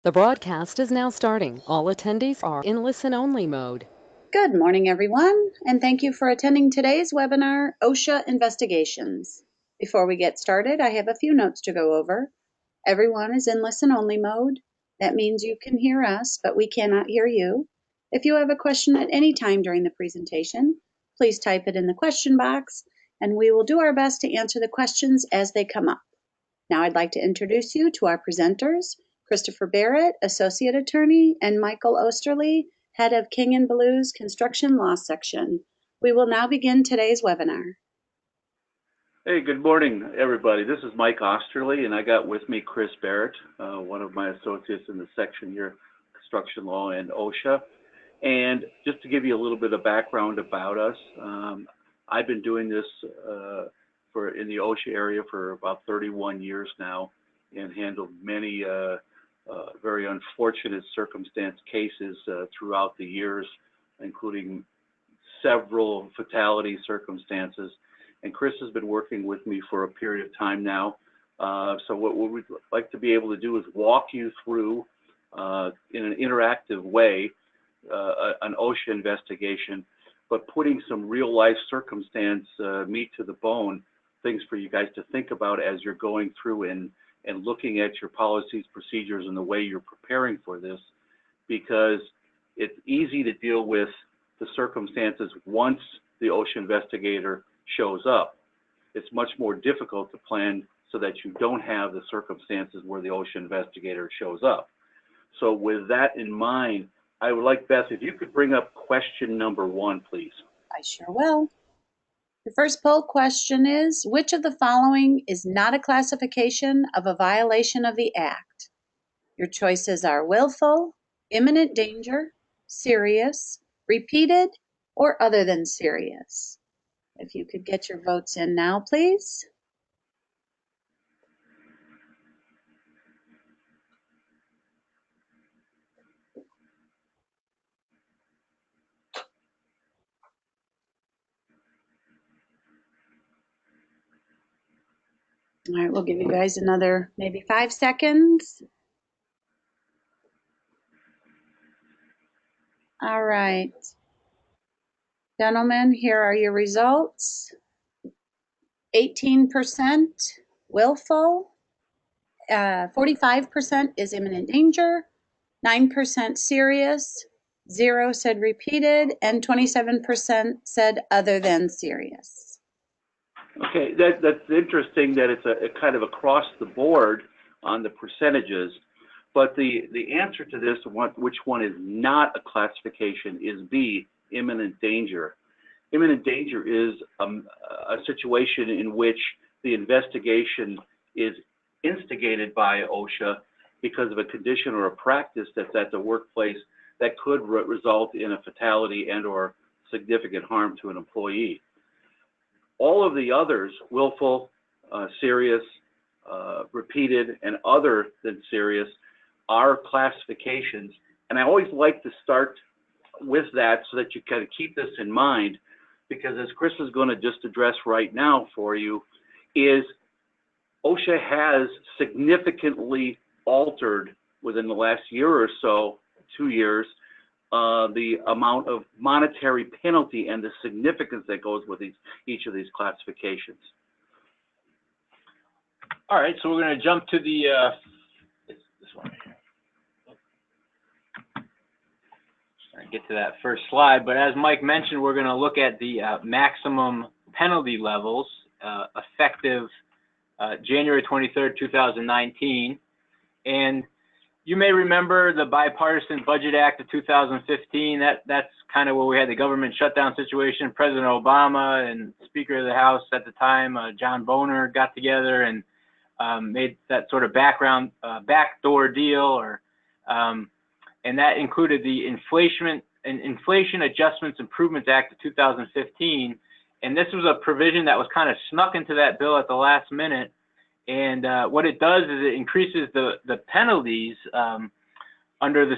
The broadcast is now starting. All attendees are in listen-only mode. Good morning, everyone, and thank you for attending today's webinar, OSHA Investigations. Before we get started, I have a few notes to go over. Everyone is in listen-only mode. That means you can hear us, but we cannot hear you. If you have a question at any time during the presentation, please type it in the question box, and we will do our best to answer the questions as they come up. Now I'd like to introduce you to our presenters, Christopher Barrett, Associate Attorney, and Michael Osterly, Head of King & Ballew's Construction Law Section. We will now begin today's webinar. Hey, good morning, everybody. This is Mike Osterly, and I got with me Chris Barrett, one of my associates in the section here, Construction Law and OSHA. And just to give you a little bit of background about us, I've been doing this in the OSHA area for about 31 years now, and handled many very unfortunate circumstance cases throughout the years, including several fatality circumstances. And Chris has been working with me for a period of time now. So what we'd like to be able to do is walk you through, in an interactive way, an OSHA investigation, but putting some real life circumstance meat to the bone, things for you guys to think about as you're going through and looking at your policies, procedures, and the way you're preparing for this, because it's easy to deal with the circumstances once the OSHA investigator shows up. It's much more difficult to plan so that you don't have the circumstances where the OSHA investigator shows up. So with that in mind, I would like, Beth, if you could bring up question number 1, please. I sure will. The first poll question is, which of the following is not a classification of a violation of the Act? Your choices are willful, imminent danger, serious, repeated, or other than serious. If you could get your votes in now, please. All right, we'll give you guys another maybe 5 seconds. All right. Gentlemen, here are your results. 18% willful, 45% is imminent danger, 9% serious, 0 said repeated, and 27% said other than serious. Okay, that's interesting that it's a kind of across the board on the percentages, but the answer to this, which one is not a classification, is B, imminent danger. Imminent danger is a situation in which the investigation is instigated by OSHA because of a condition or a practice that's at the workplace that could result in a fatality and or significant harm to an employee. All of the others, willful, serious, repeated, and other than serious, are classifications. And I always like to start with that so that you kind of keep this in mind, because as Chris is going to just address right now for you, is OSHA has significantly altered within the last year or so, 2 years, the amount of monetary penalty and the significance that goes with each of these classifications. All right, so we're going to jump to the this one here. Trying to get to that first slide, but as Mike mentioned, we're going to look at the maximum penalty levels effective January 23rd, 2019, and you may remember the Bipartisan Budget Act of 2015. That's kind of where we had the government shutdown situation. President Obama and Speaker of the House at the time, John Boehner, got together and made that sort of backdoor deal, and that included the Inflation Adjustments Improvements Act of 2015. And this was a provision that was kind of snuck into that bill at the last minute. And what it does is it increases the penalties under the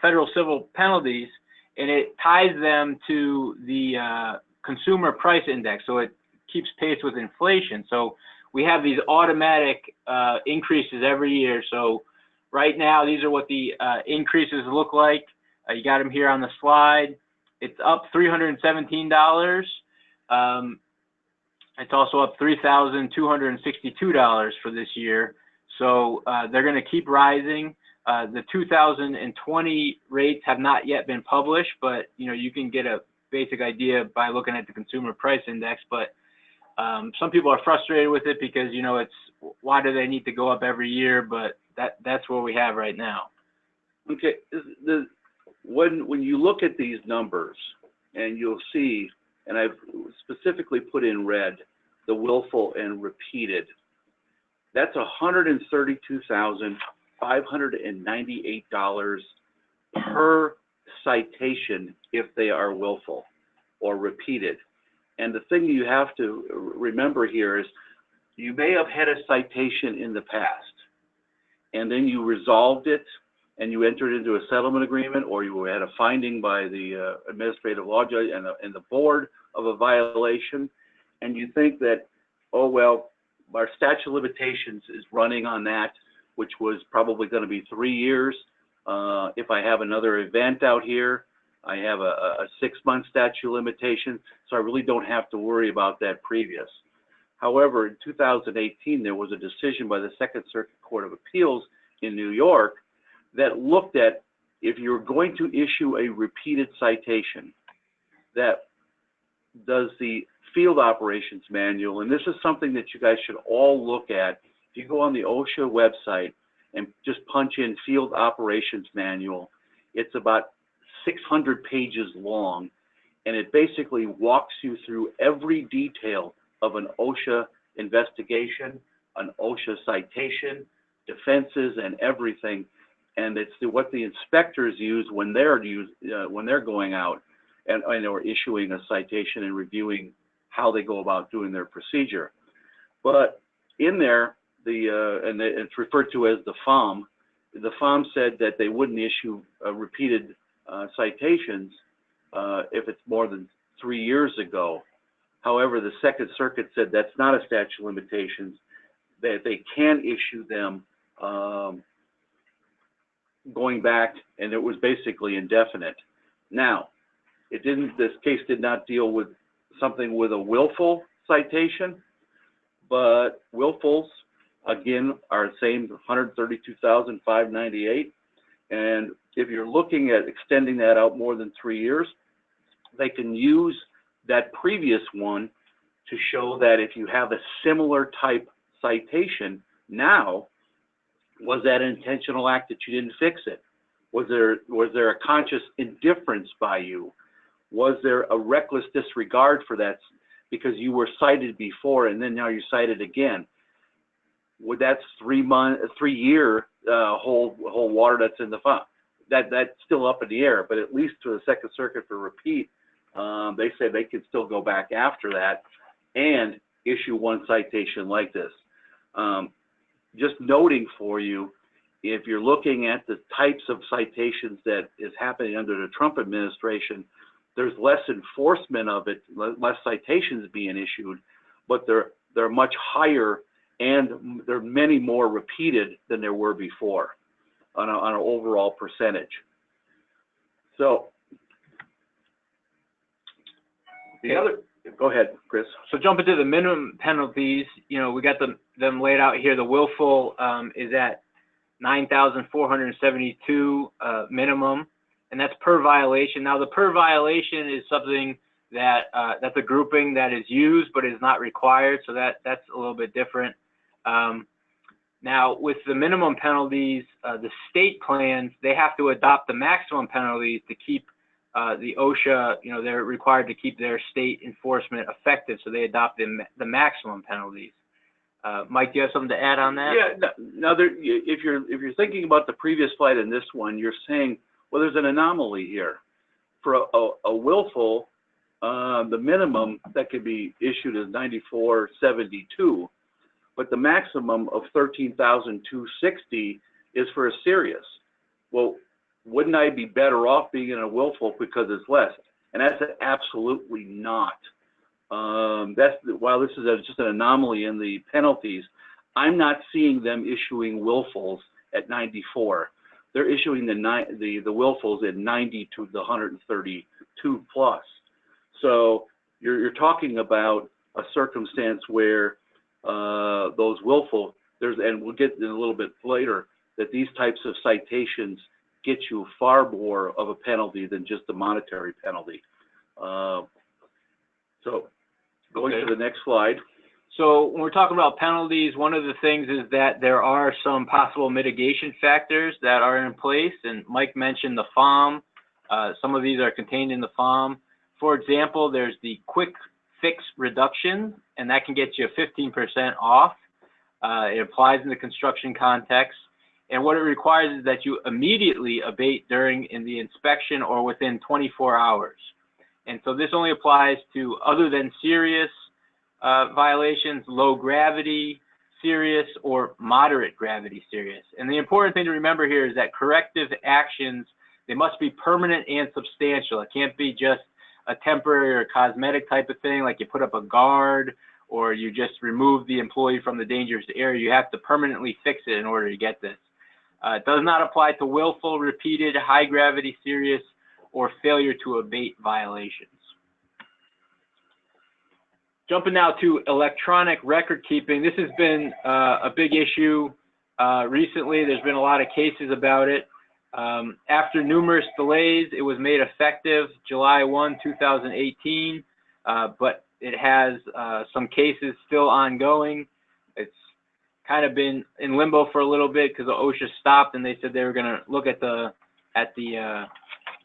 federal civil penalties, and it ties them to the consumer price index, so it keeps pace with inflation. So we have these automatic increases every year. So right now, these are what the increases look like. You got them here on the slide. It's up $317. It's also up $3,262 for this year. So they're going to keep rising. The 2020 rates have not yet been published, but you can get a basic idea by looking at the Consumer Price Index. But some people are frustrated with it because it's why do they need to go up every year? But that's what we have right now. Okay, when you look at these numbers, and you'll see, and I've specifically put in red the willful and repeated. That's $132,598 per citation if they are willful or repeated. And the thing you have to remember here is you may have had a citation in the past, and then you resolved it, and you entered into a settlement agreement, or you had a finding by the administrative law judge and the board of a violation, and you think that, oh, well, our statute of limitations is running on that, which was probably going to be 3 years. If I have another event out here, I have a 6-month statute of limitation, so I really don't have to worry about that previous. However, in 2018, there was a decision by the Second Circuit Court of Appeals in New York that looked at if you're going to issue a repeated citation, that does the field operations manual, and this is something that you guys should all look at. If you go on the OSHA website and just punch in field operations manual, it's about 600 pages long, and it basically walks you through every detail of an OSHA investigation, an OSHA citation, defenses, and everything. And it's what the inspectors use when they're going out and or issuing a citation and reviewing how they go about doing their procedure. But in there, and it's referred to as the FOM. The FOM said that they wouldn't issue repeated citations if it's more than 3 years ago. However, the Second Circuit said that's not a statute of limitations, that they can issue them going back, and it was basically indefinite. Now, this case did not deal with something with a willful citation, but willfuls, again, are the same, $132,598. And if you're looking at extending that out more than 3 years, they can use that previous one to show that if you have a similar type citation now, was that an intentional act that you didn't fix it? Was there a conscious indifference by you? Was there a reckless disregard for that because you were cited before and then now you're cited again? Would that 3 year hold water that's in the file? That's still up in the air, but at least to the Second Circuit for repeat, they say they could still go back after that and issue one citation like this. Just noting for you, if you're looking at the types of citations that is happening under the Trump administration, there's less enforcement of it, less citations being issued, but they're much higher and there are many more repeated than there were before on an overall percentage. So go ahead, Chris. So jumping to the minimum penalties, we got them laid out here. The willful is at $9,472 minimum, and that's per violation. Now, the per violation is something that that's a grouping that is used but is not required, so that's a little bit different. Now, with the minimum penalties, the state plans, they have to adopt the maximum penalties to keep the OSHA, they're required to keep their state enforcement effective, so they adopt the maximum penalties. Mike, do you have something to add on that? Yeah. Now, if you're thinking about the previous slide and this one, you're saying, well, there's an anomaly here. For a willful, the minimum that could be issued is $94.72, but the maximum of $13,260 is for a serious. Well, wouldn't I be better off being in a willful because it's less? And that's absolutely not. While this is just an anomaly in the penalties, I'm not seeing them issuing willfuls at 94. They're issuing the willfuls at 90 to the 132 plus. So you're talking about a circumstance where those willful, and we'll get in a little bit later, that these types of citations get you far more of a penalty than just a monetary penalty. So going to the next slide. So when we're talking about penalties, one of the things is that there are some possible mitigation factors that are in place, and Mike mentioned the FOM. Some of these are contained in the FOM. For example, there's the quick fix reduction, and that can get you 15% off. It applies in the construction context, and what it requires is that you immediately abate in the inspection or within 24 hours. And so this only applies to other than serious violations, low gravity, serious, or moderate gravity serious. And the important thing to remember here is that corrective actions, they must be permanent and substantial. It can't be just a temporary or cosmetic type of thing, like you put up a guard or you just remove the employee from the dangerous area. You have to permanently fix it in order to get this. It does not apply to willful, repeated, high gravity serious, or failure to abate violations. Jumping now to electronic record keeping. This has been a big issue recently. There's been a lot of cases about it. After numerous delays, it was made effective July 1, 2018, but it has some cases still ongoing. It's kind of been in limbo for a little bit because the OSHA stopped and they said they were going to look at the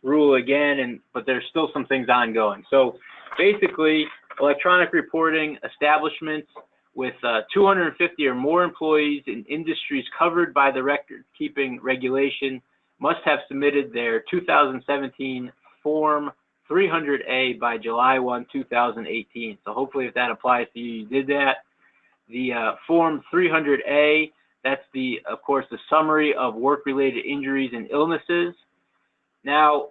rule again, but there's still some things ongoing. So basically, electronic reporting establishments with 250 or more employees in industries covered by the record-keeping regulation must have submitted their 2017 Form 300A by July 1, 2018. So hopefully if that applies to you, you did that. The Form 300A, that's of course, the summary of work-related injuries and illnesses. Now,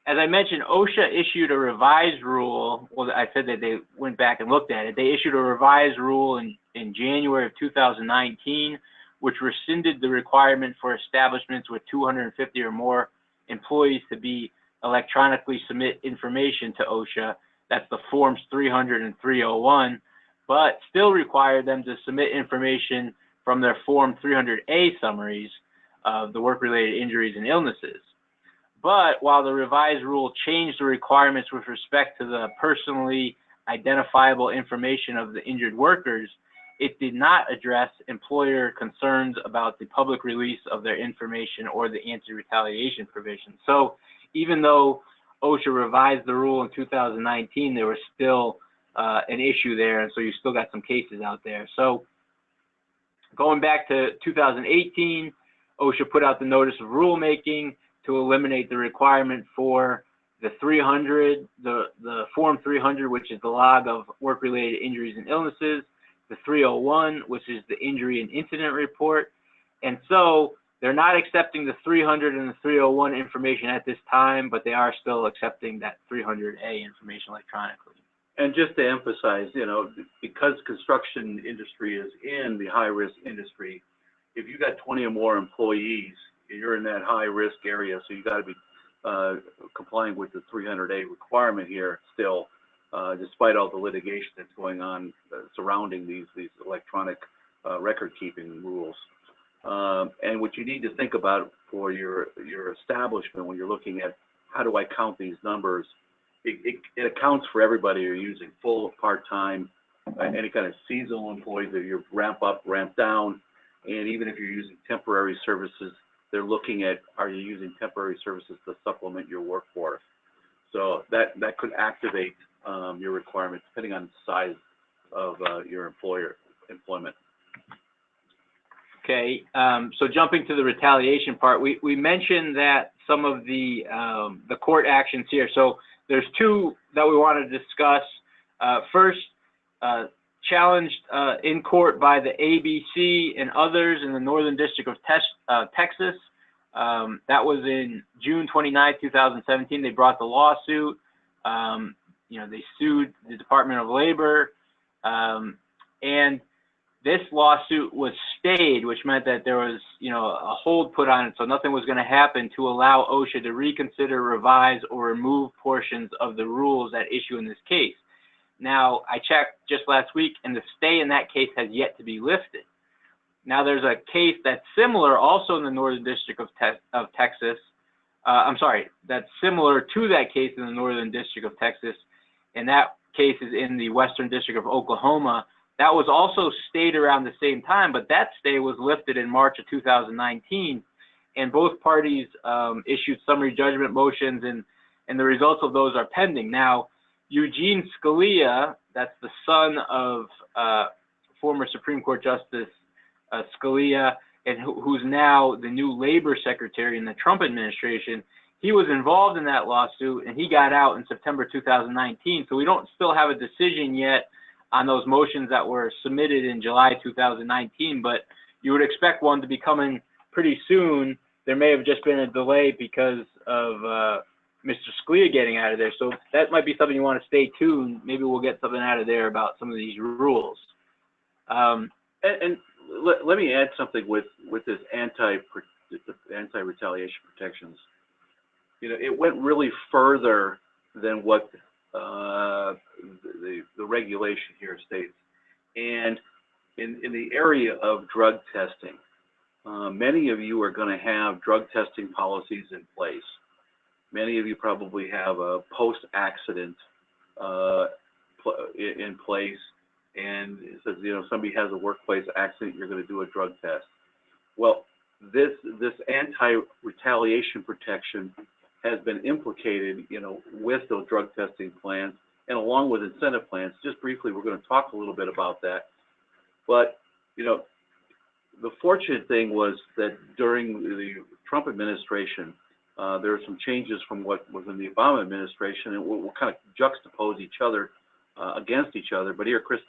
as I mentioned, OSHA issued a revised rule. Well, I said that they went back and looked at it. They issued a revised rule in January of 2019, which rescinded the requirement for establishments with 250 or more employees to be electronically submit information to OSHA. That's the Forms 300 and 301, but still required them to submit information from their Form 300A summaries of the work-related injuries and illnesses. But while the revised rule changed the requirements with respect to the personally identifiable information of the injured workers, it did not address employer concerns about the public release of their information or the anti-retaliation provision. So even though OSHA revised the rule in 2019, there was still an issue there, and so you still got some cases out there. So going back to 2018, OSHA put out the notice of rulemaking to eliminate the requirement for the 300, the Form 300, which is the log of work-related injuries and illnesses, the 301, which is the injury and incident report. And so they're not accepting the 300 and the 301 information at this time, but they are still accepting that 300A information electronically. And just to emphasize, because construction industry is in the high-risk industry, if you got 20 or more employees, you're in that high-risk area, so you got to be complying with the 300A requirement here still, despite all the litigation that's going on surrounding these electronic record-keeping rules. And what you need to think about for your establishment when you're looking at how do I count these numbers, it accounts for everybody you're using, full, part-time, any kind of seasonal employees that you ramp up, ramp down, and even if you're using temporary services, they're looking at, are you using temporary services to supplement your workforce? So that could activate your requirements depending on the size of your employment. Okay, so jumping to the retaliation part, we mentioned that some of the court actions here. So there's two that we want to discuss. First, challenged in court by the ABC and others in the Northern District of Texas. That was in June 29, 2017. They brought the lawsuit. They sued the Department of Labor, and this lawsuit was stayed, which meant that there was, a hold put on it, so nothing was going to happen to allow OSHA to reconsider, revise, or remove portions of the rules at issue in this case. Now, I checked just last week, and the stay in that case has yet to be lifted. Now, there's a case that's similar, also in the Northern District of Texas. That's similar to that case in the Northern District of Texas, and that case is in the Western District of Oklahoma. That was also stayed around the same time, but that stay was lifted in March of 2019, and both parties issued summary judgment motions, and the results of those are pending. Now, Eugene Scalia, that's the son of former Supreme Court Justice Scalia, and who's now the new labor secretary in the Trump administration, he was involved in that lawsuit, and he got out in September 2019. So we don't still have a decision yet on those motions that were submitted in July 2019, but you would expect one to be coming pretty soon. There may have just been a delay because of Mr. Scalia getting out of there. So that might be something you want to stay tuned. Maybe we'll get something out of there about some of these rules. Let me add something with this anti-retaliation protections. It went really further than what the regulation here states. And in the area of drug testing, many of you are going to have drug testing policies in place. Many of you probably have a post-accident in place. And it says, somebody has a workplace accident, you're going to do a drug test. Well, this anti-retaliation protection has been implicated, with those drug testing plans and along with incentive plans. Just briefly, we're going to talk a little bit about that. But, the fortunate thing was that during the Trump administration, there were some changes from what was in the Obama administration, and we'll kind of juxtapose each other against each other. But here, Chris,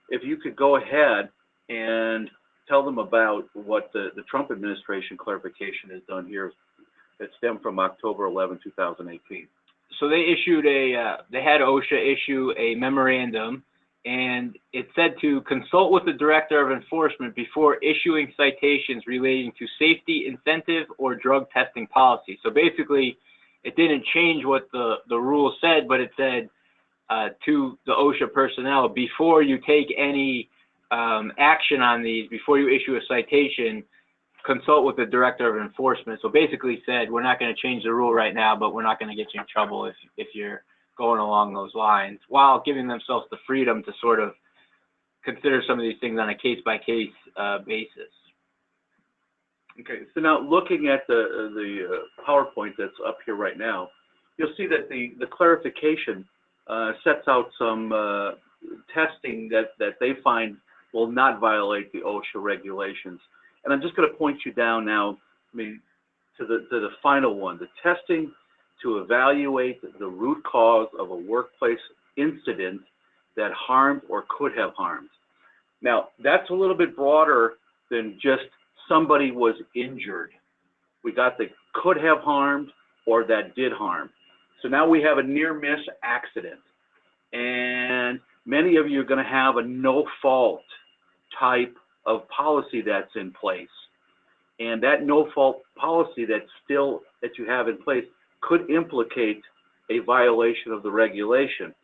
if you could go ahead and tell them about what the Trump administration clarification has done here that stemmed from October 11, 2018. So they had OSHA issue a memorandum, and it said to consult with the Director of Enforcement before issuing citations relating to safety, incentive, or drug testing policy. So basically, it didn't change what the rule said, but it said to the OSHA personnel, before you take any action on these, before you issue a citation, consult with the Director of Enforcement. So basically said, we're not going to change the rule right now, but we're not going to get you in trouble if you're going along those lines, while giving themselves the freedom to sort of consider some of these things on a case-by-case basis. Okay, so now looking at the PowerPoint that's up here right now, you'll see that the clarification sets out some testing that they find will not violate the OSHA regulations. And I'm just going to point you down now, to the final one, the testing to evaluate the root cause of a workplace incident that harmed or could have harmed. Now, that's a little bit broader than just somebody was injured. We got the could have harmed or that did harm. So now we have a near-miss accident. And many of you are going to have a no-fault type of policy that's in place. And that no-fault policy that you have in place could implicate a violation of the regulation,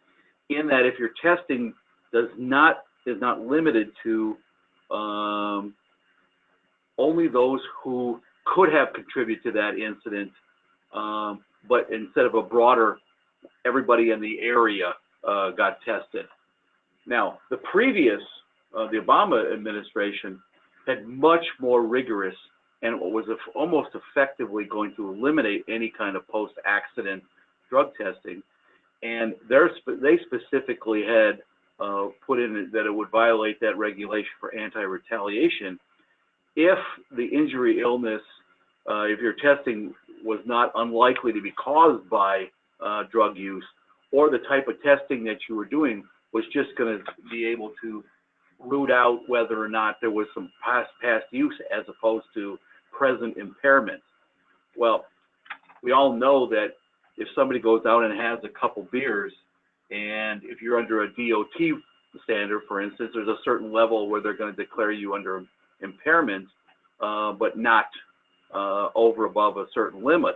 in that if your testing is not limited to only those who could have contributed to that incident, but instead of a broader, everybody in the area got tested. Now, the previous, the Obama administration had much more rigorous and was almost effectively going to eliminate any kind of post-accident drug testing. And they specifically had put in that it would violate that regulation for anti-retaliation if the injury, illness, if your testing was not unlikely to be caused by drug use, or the type of testing that you were doing was just going to be able to root out whether or not there was some past use as opposed to present impairment. Well, we all know that if somebody goes out and has a couple beers, and if you're under a DOT standard, for instance, there's a certain level where they're going to declare you under impairment, but not over above a certain limit.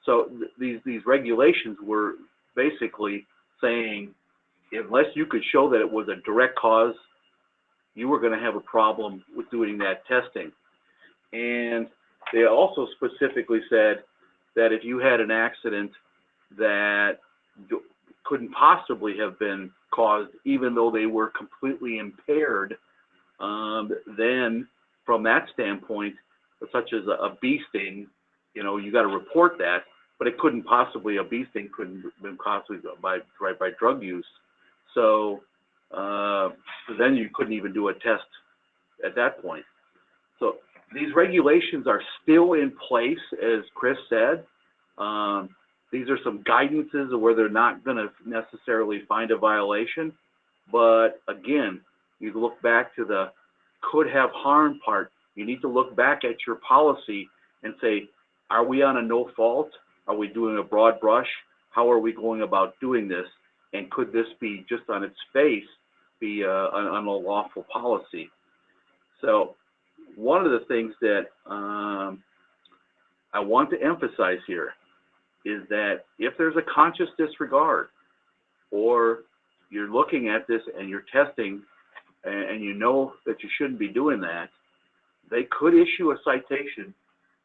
So these regulations were basically saying, unless you could show that it was a direct cause, you were going to have a problem with doing that testing. And they also specifically said that if you had an accident that couldn't possibly have been caused, even though they were completely impaired, then from that standpoint, such as a bee sting, you got to report that, but it couldn't possibly, a bee sting couldn't have been possibly by drug use. So then you couldn't even do a test at that point. So these regulations are still in place, as Chris said. These are some guidances of where they're not going to necessarily find a violation. But again, you look back to the could have harm part. You need to look back at your policy and say, are we on a no fault? Are we doing a broad brush? How are we going about doing this? And could this be just on its face be an unlawful policy? So one of the things that I want to emphasize here is that if there's a conscious disregard, or you're looking at this and you're testing and you know that you shouldn't be doing that, they could issue a citation.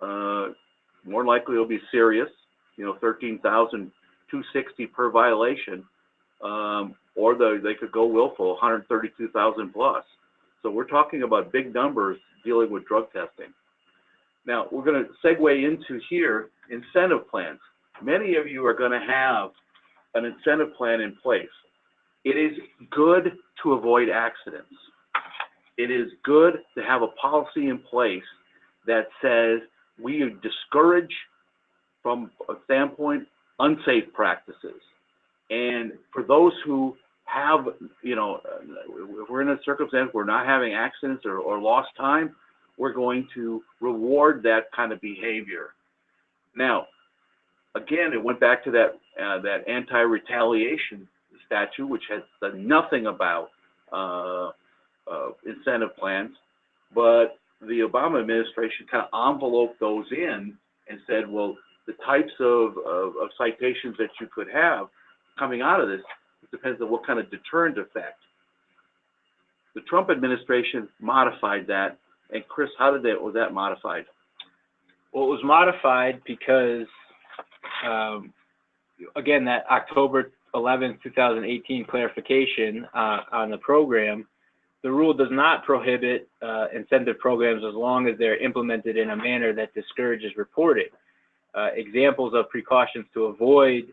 More likely it'll be serious, $13,260 per violation, or they could go willful, $132,000 plus. So we're talking about big numbers dealing with drug testing. Now we're going to segue into here incentive plans. Many of you are going to have an incentive plan in place. It is good to avoid accidents. It is good to have a policy in place that says we discourage, from a standpoint, unsafe practices. And for those who have, if we're in a circumstance where we're not having accidents or lost time, we're going to reward that kind of behavior. Now, again, it went back to that anti-retaliation statute, which has done nothing about incentive plans, but the Obama administration kind of enveloped those in and said, well, the types of citations that you could have coming out of this, it depends on what kind of deterrent effect. The Trump administration modified that. And Chris, was that modified? Well, it was modified because, again, that October 11th, 2018 clarification on the program, the rule does not prohibit incentive programs as long as they're implemented in a manner that discourages reporting. Examples of precautions to avoid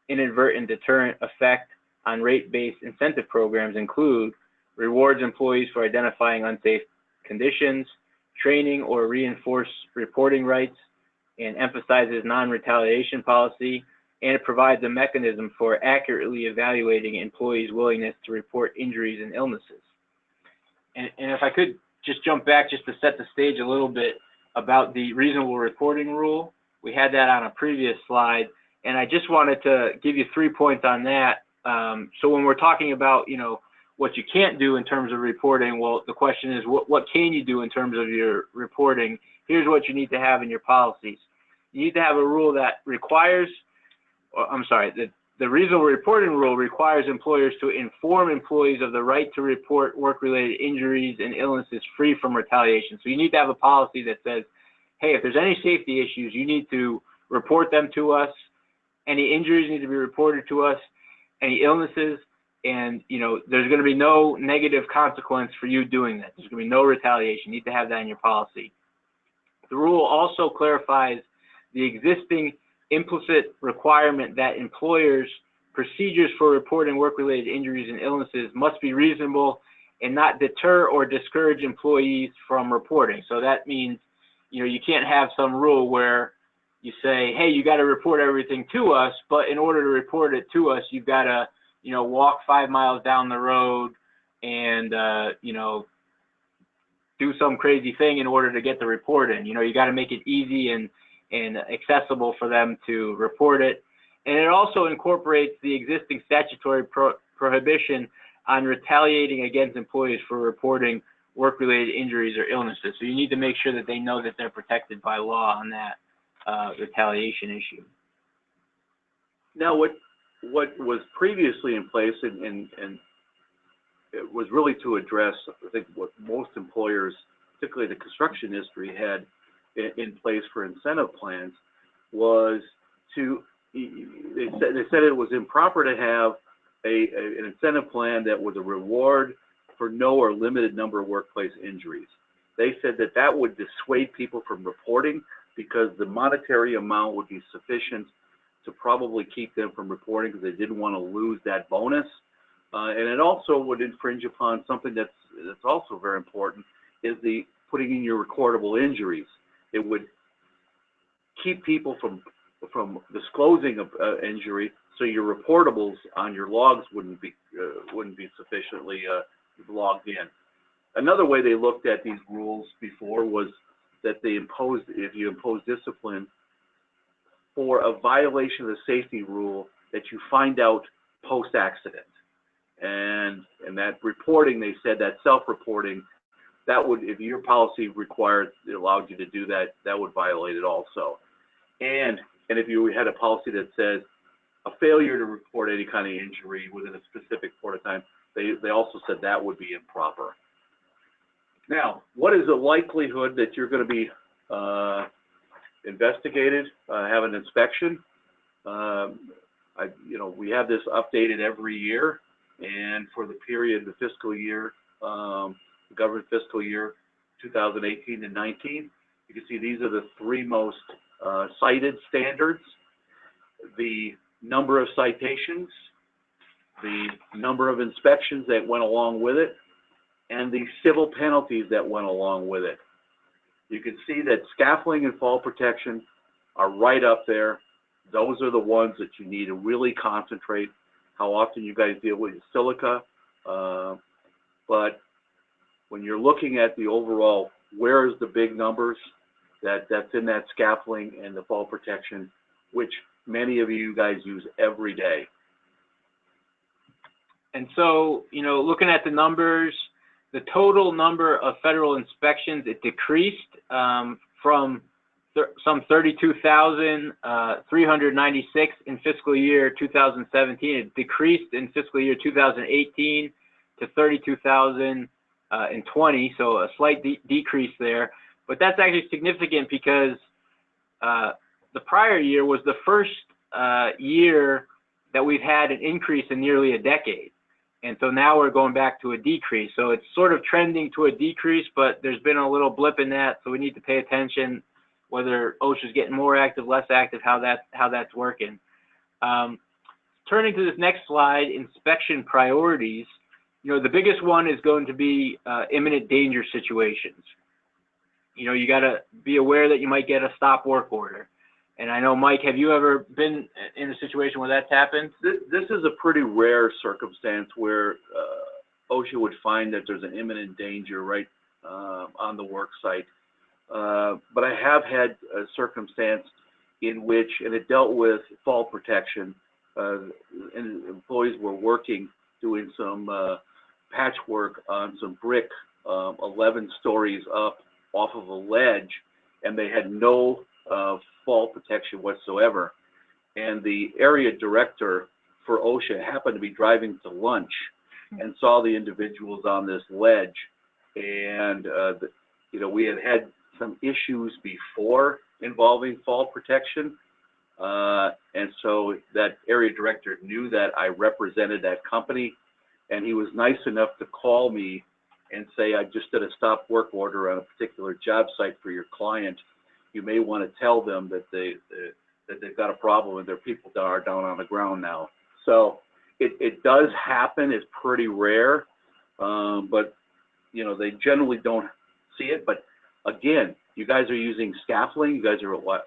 inadvertent deterrent effect on rate-based incentive programs include rewards employees for identifying unsafe conditions, training or reinforce reporting rights, and emphasizes non-retaliation policy, and it provides a mechanism for accurately evaluating employees' willingness to report injuries and illnesses. And if I could just jump back just to set the stage a little bit about the reasonable reporting rule, we had that on a previous slide, and I just wanted to give you 3 points on that. So when we're talking about, what you can't do in terms of reporting, well, the question is, what can you do in terms of your reporting? Here's what you need to have in your policies. You need to have a rule that requires, the reasonable reporting rule requires employers to inform employees of the right to report work-related injuries and illnesses free from retaliation. So you need to have a policy that says, hey, if there's any safety issues, you need to report them to us. Any injuries need to be reported to us, any illnesses, and there's going to be no negative consequence for you doing that. There's going to be no retaliation. You need to have that in your policy. The rule also clarifies the existing implicit requirement that employers' procedures for reporting work-related injuries and illnesses must be reasonable and not deter or discourage employees from reporting. So that means, you can't have some rule where you say, hey, you got to report everything to us, but in order to report it to us, you've got to, walk 5 miles down the road and, do some crazy thing in order to get the report in. You got to make it easy and accessible for them to report it. And it also incorporates the existing statutory prohibition on retaliating against employees for reporting work-related injuries or illnesses. So you need to make sure that they know that they're protected by law on that retaliation issue. Now, what was previously in place, and it was really to address, I think, what most employers, particularly the construction industry, had in place for incentive plans, was to, they said it was improper to have an incentive plan that was a reward for no or limited number of workplace injuries. They said that that would dissuade people from reporting because the monetary amount would be sufficient to probably keep them from reporting because they didn't want to lose that bonus. And it also would infringe upon something that's also very important, is the putting in your recordable injuries. It would keep people from disclosing of injury, so your reportables on your logs wouldn't be sufficiently logged in. Another way they looked at these rules before was that they imposed, if you impose discipline for a violation of the safety rule, that you find out post-accident. And that reporting, they said that self-reporting, that would, if your policy required, it allowed you to do that, that would violate it also. And if you had a policy that says a failure to report any kind of injury within a specific period of time, they also said that would be improper. Now, what is the likelihood that you're going to be investigated, have an inspection? We have this updated every year, and for the period, the fiscal year, the government fiscal year 2018 and 19, you can see these are the three most cited standards: the number of citations, the number of inspections that went along with it, and the civil penalties that went along with it. You can see that scaffolding and fall protection are right up there. Those are the ones that you need to really concentrate. How often you guys deal with silica, but when you're looking at the overall, where's the big numbers that's in that scaffolding and the fall protection, which many of you guys use every day. And so, looking at the numbers, the total number of federal inspections, it decreased from some 32,396 in fiscal year 2017. It decreased in fiscal year 2018 to 32,020, so a slight decrease there. But that's actually significant because the prior year was the first year that we've had an increase in nearly a decade. And so now we're going back to a decrease. So it's sort of trending to a decrease, but there's been a little blip in that. So we need to pay attention whether OSHA is getting more active, less active, how that's working. Turning to this next slide, inspection priorities. The biggest one is going to be imminent danger situations. You got to be aware that you might get a stop work order. And I know, Mike, have you ever been in a situation where that's happened? This is a pretty rare circumstance where OSHA would find that there's an imminent danger right on the work site. But I have had a circumstance in which, and it dealt with fall protection, and employees were working, doing some patchwork on some brick 11 stories up off of a ledge, and they had no fall protection whatsoever. And the area director for OSHA happened to be driving to lunch and saw the individuals on this ledge. And, we had some issues before involving fall protection. And so that area director knew that I represented that company, and he was nice enough to call me and say, I just did a stop work order on a particular job site for your client. You may want to tell them that they've got a problem and their people are down on the ground now. So it does happen. It's pretty rare, but they generally don't see it. But again, you guys are using scaffolding. You guys are, a lot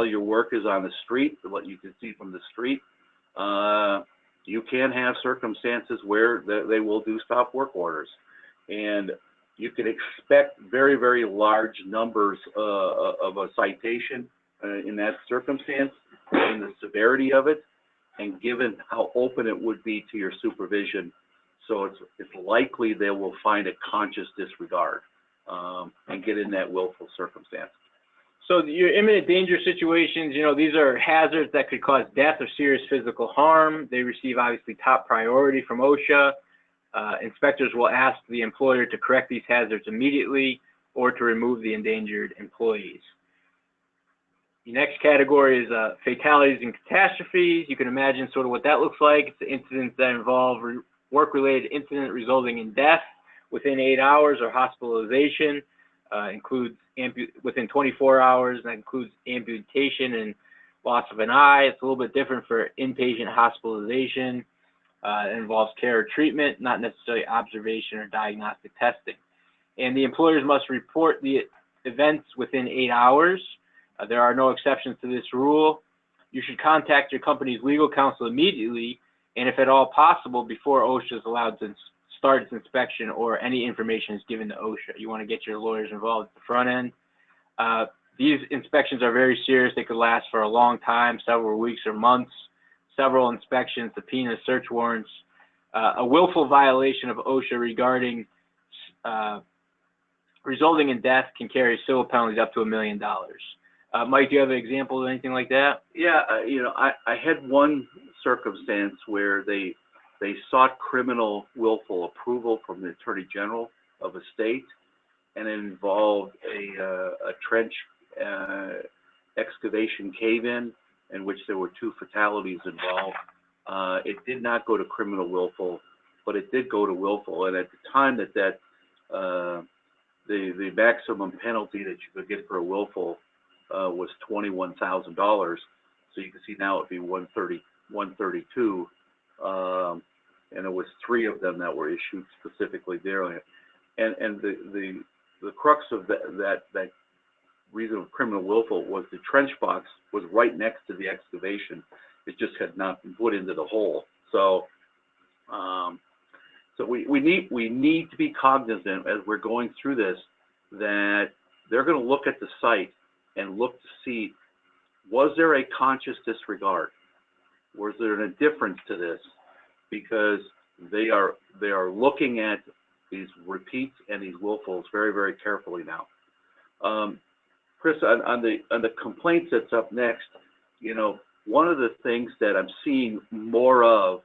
of your work is on the street, what you can see from the street. You can have circumstances where they will do stop work orders, and you can expect very, very large numbers of a citation in that circumstance, and the severity of it, and given how open it would be to your supervision. So it's likely they will find a conscious disregard and get in that willful circumstance. So your imminent danger situations, these are hazards that could cause death or serious physical harm. They receive obviously top priority from OSHA. Inspectors will ask the employer to correct these hazards immediately or to remove the endangered employees. The next category is fatalities and catastrophes. You can imagine sort of what that looks like. It's the incidents that involve work-related incident resulting in death within 8 hours or hospitalization. Includes within 24 hours, and that includes amputation and loss of an eye. It's a little bit different for inpatient hospitalization. It involves care or treatment, not necessarily observation or diagnostic testing. And the employers must report the events within 8 hours. There are no exceptions to this rule. You should contact your company's legal counsel immediately, and if at all possible, before OSHA is allowed to start its inspection or any information is given to OSHA. You want to get your lawyers involved at the front end. These inspections are very serious. They could last for a long time, several weeks or months, several inspections, subpoenas, search warrants. A willful violation of OSHA regarding resulting in death can carry civil penalties up to $1 million. Mike, do you have an example of anything like that? Yeah, I had one circumstance where they sought criminal willful approval from the Attorney General of a state, and it involved a trench excavation cave-in which there were 2 fatalities involved. It did not go to criminal willful, but it did go to willful. And at the time that the maximum penalty that you could get for a willful was $21,000. So you can see now it'd be 132. And there was 3 of them that were issued specifically there. And the crux of that reason of criminal willful was the trench box was right next to the excavation. It just had not been put into the hole. So so we need to be cognizant as we're going through this that they're going to look at the site and look to see, was there a conscious disregard? Was there an indifference to this? Because they are looking at these repeats and these willfuls very, very carefully now. Chris, on the complaints that's up next, one of the things that I'm seeing more of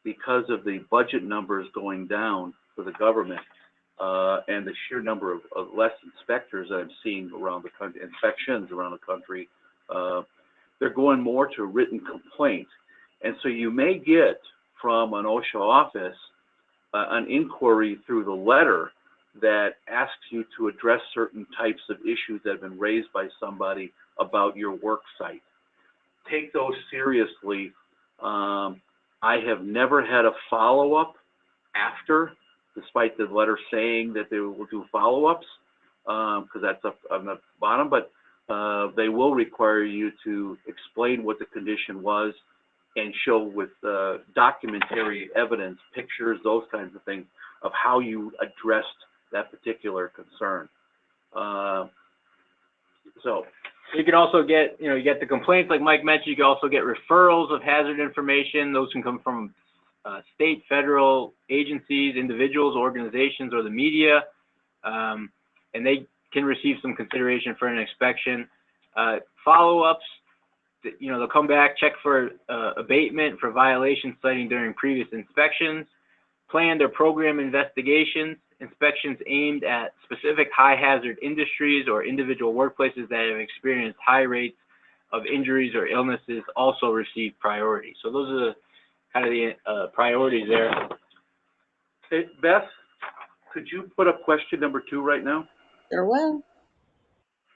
because of the budget numbers going down for the government and the sheer number of less inspectors that I'm seeing around the country, inspections around the country, they're going more to written complaint. And so you may get from an OSHA office an inquiry through the letter that asks you to address certain types of issues that have been raised by somebody about your work site. Take those seriously. I have never had a follow-up after, despite the letter saying that they will do follow-ups, because that's up on the bottom, but they will require you to explain what the condition was and show with documentary evidence, pictures, those kinds of things, of how you addressed that particular concern. So you can also get, you get the complaints like Mike mentioned. You can also get referrals of hazard information. Those can come from state, federal agencies, individuals, organizations, or the media, and they can receive some consideration for an inspection. Follow-ups, they'll come back, check for abatement for violations citing during previous inspections, planned or program investigations, inspections aimed at specific high hazard industries or individual workplaces that have experienced high rates of injuries or illnesses also receive priority. So those are kind of the priorities there. Hey, Beth, could you put up question number 2 right now? Sure will.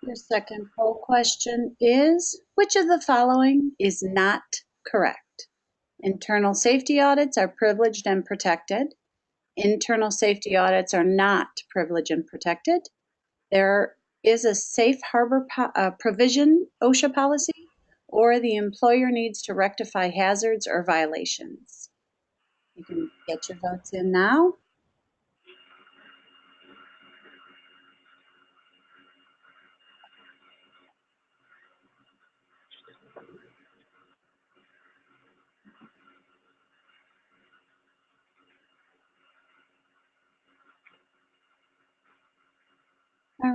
Your second poll question is, which of the following is not correct? Internal safety audits are privileged and protected. Internal safety audits are not privileged and protected. There is a safe harbor provision OSHA policy, or the employer needs to rectify hazards or violations. You can get your votes in now.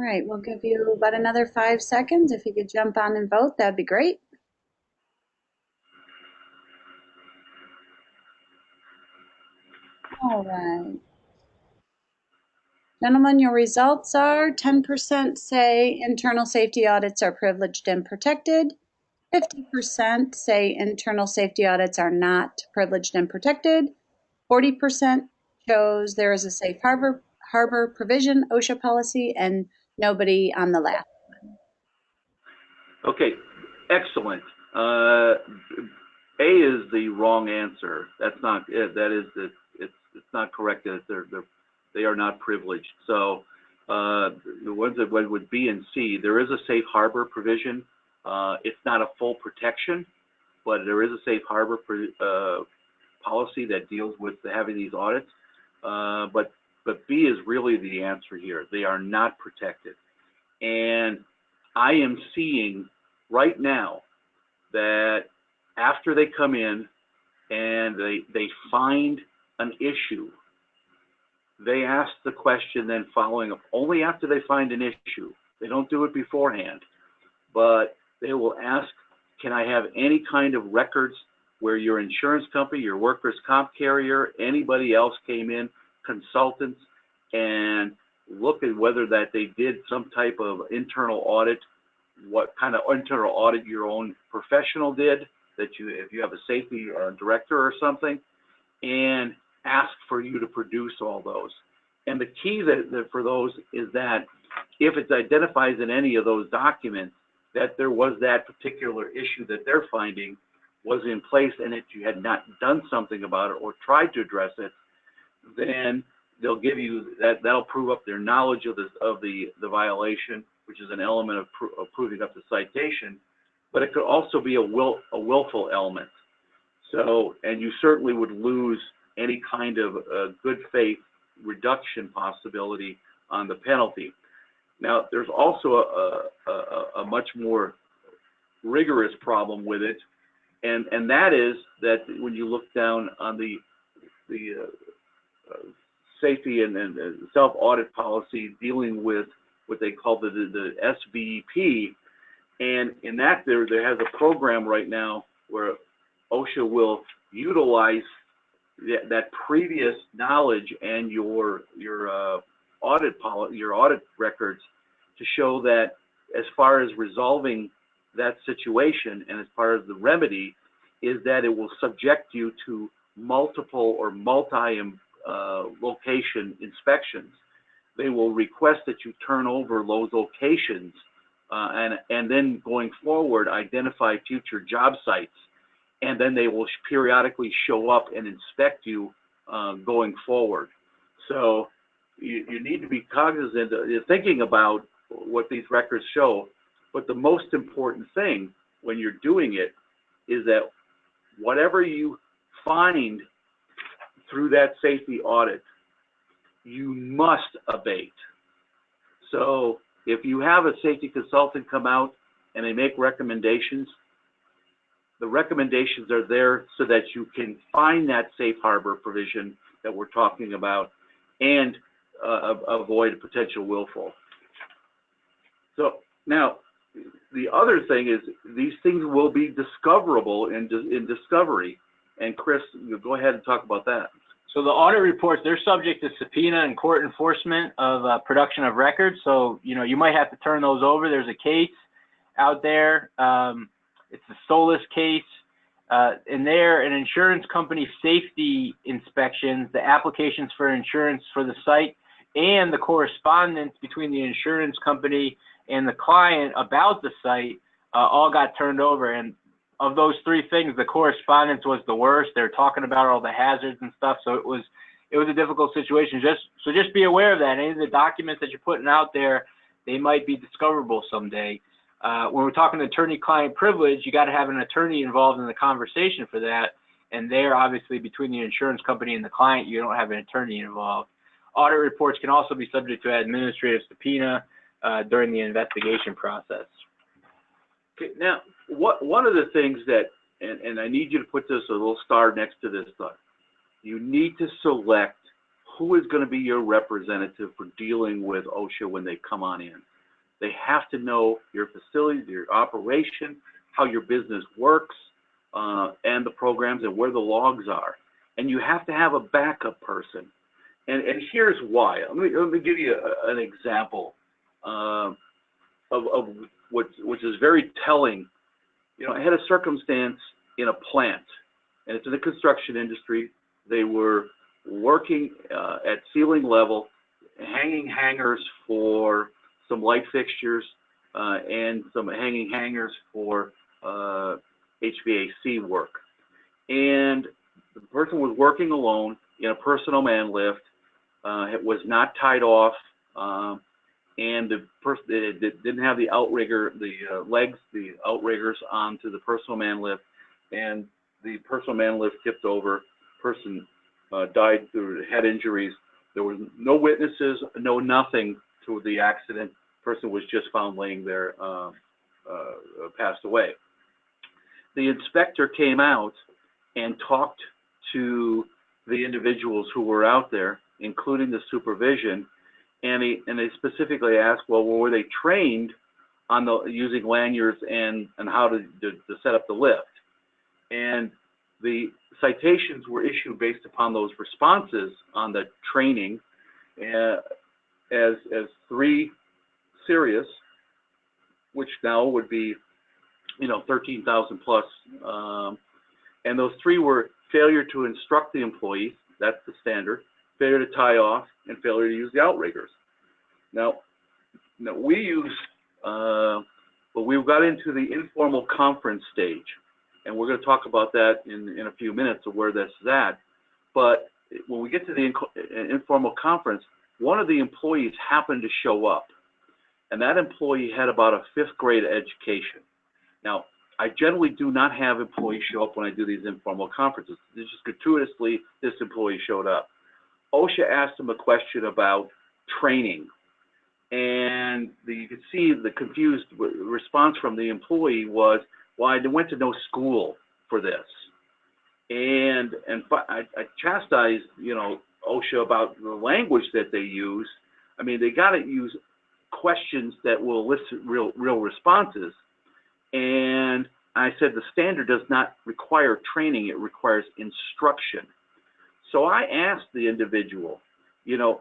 right, we'll give you about another 5 seconds. If you could jump on and vote, that'd be great. All right. Gentlemen, your results are 10% say internal safety audits are privileged and protected. 50% say internal safety audits are not privileged and protected. 40% chose there is a safe harbor provision, OSHA policy, and nobody on the last. Okay, excellent. A is the wrong answer. That's not it. That is the it's not correct that they are not privileged. So the ones that went with B and C, there is a safe harbor provision. It's not a full protection, but there is a safe harbor policy that deals with having these audits. But B is really the answer here. They are not protected, and I am seeing right now that after they come in and they find an issue, they ask the question then following up only after they find an issue. They don't do it beforehand, but they will ask, can I have any kind of records where your insurance company, your workers' comp carrier, anybody else came in, consultants, and look at whether that they did some type of internal audit, what kind of internal audit your own professional did, that if you have a safety director or something, and ask for you to produce all those. And the key that for those is that if it identifies in any of those documents that there was that particular issue that they're finding was in place and that you had not done something about it or tried to address it, then they'll give you that'll prove up their knowledge of the violation, which is an element of proving up the citation, but it could also be a willful element. So, and you certainly would lose any kind of good faith reduction possibility on the penalty. Now, there's also a much more rigorous problem with it, and that is that when you look down on the safety and self-audit policy dealing with what they call the SVP, and in that there has a program right now where OSHA will utilize that previous knowledge and your audit records to show that as far as resolving that situation and as far as the remedy is that it will subject you to multiple or multi-location inspections. They will request that you turn over those locations and then going forward identify future job sites, and then they will periodically show up and inspect you going forward. So you need to be cognizant, thinking about what these records show, but the most important thing when you're doing it is that whatever you find through that safety audit, you must abate. So if you have a safety consultant come out and they make recommendations, the recommendations are there so that you can find that safe harbor provision that we're talking about and avoid a potential willful. So now, the other thing is these things will be discoverable in discovery. And Chris, you go ahead and talk about that. So the audit reports, they're subject to subpoena and court enforcement of production of records. So, you might have to turn those over. There's a case out there. It's the Solis case. In there, an insurance company safety inspections, the applications for insurance for the site, and the correspondence between the insurance company and the client about the site all got turned over. And of those three things, the correspondence was the worst. They're talking about all the hazards and stuff. So it was a difficult situation. Just be aware of that. Any of the documents that you're putting out there, they might be discoverable someday. When we're talking attorney-client privilege, you got to have an attorney involved in the conversation for that. And there, obviously, between the insurance company and the client, you don't have an attorney involved. Audit reports can also be subject to administrative subpoena during the investigation process. Okay, now, one of the things that, and I need you to put this a little star next to this thought, you need to select who is going to be your representative for dealing with OSHA when they come on in. They have to know your facility, your operation, how your business works, and the programs and where the logs are. And you have to have a backup person. And here's why. Let me give you an example of which is very telling. You know, I had a circumstance in a plant, and it's in the construction industry. They were working at ceiling level, hanging hangers for some light fixtures and some hanging hangers for HVAC work. And the person was working alone in a personal man lift. It was not tied off, and the person didn't have the outrigger, the legs, the outriggers onto the personal man lift, and the personal man lift tipped over. Person died through head injuries. There was no witnesses, no nothing to the accident. Person was just found laying there, passed away. The inspector came out and talked to the individuals who were out there, including the supervision, and they specifically asked, well, were they trained on using lanyards and how to set up the lift? And the citations were issued based upon those responses on the training as 3 serious, which now would be, you know, 13,000 plus, and those 3 were failure to instruct the employees, that's the standard, failure to tie off, and failure to use the outriggers. Now we use, but we've got into the informal conference stage, and we're going to talk about that in a few minutes of where this is at. But when we get to the informal conference, one of the employees happened to show up, and that employee had about a 5th grade education. Now, I generally do not have employees show up when I do these informal conferences. It's just gratuitously, this employee showed up. OSHA asked him a question about training, and you could see the confused response from the employee was, well, I went to no school for this. And I chastised, you know, OSHA about the language that they use. I mean, they got to use questions that will elicit real responses. And I said the standard does not require training, it requires instruction. So I asked the individual, you know,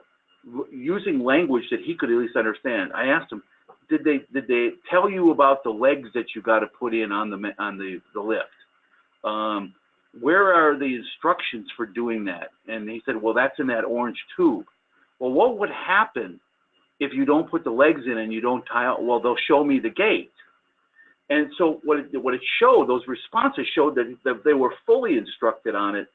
using language that he could at least understand, I asked him, did they tell you about the legs that you got to put in on the lift? Where are the instructions for doing that? And he said, well, that's in that orange tube. Well, what would happen if you don't put the legs in and you don't tie out? Well, they'll show me the gate. And so what it showed, those responses showed that they were fully instructed on it.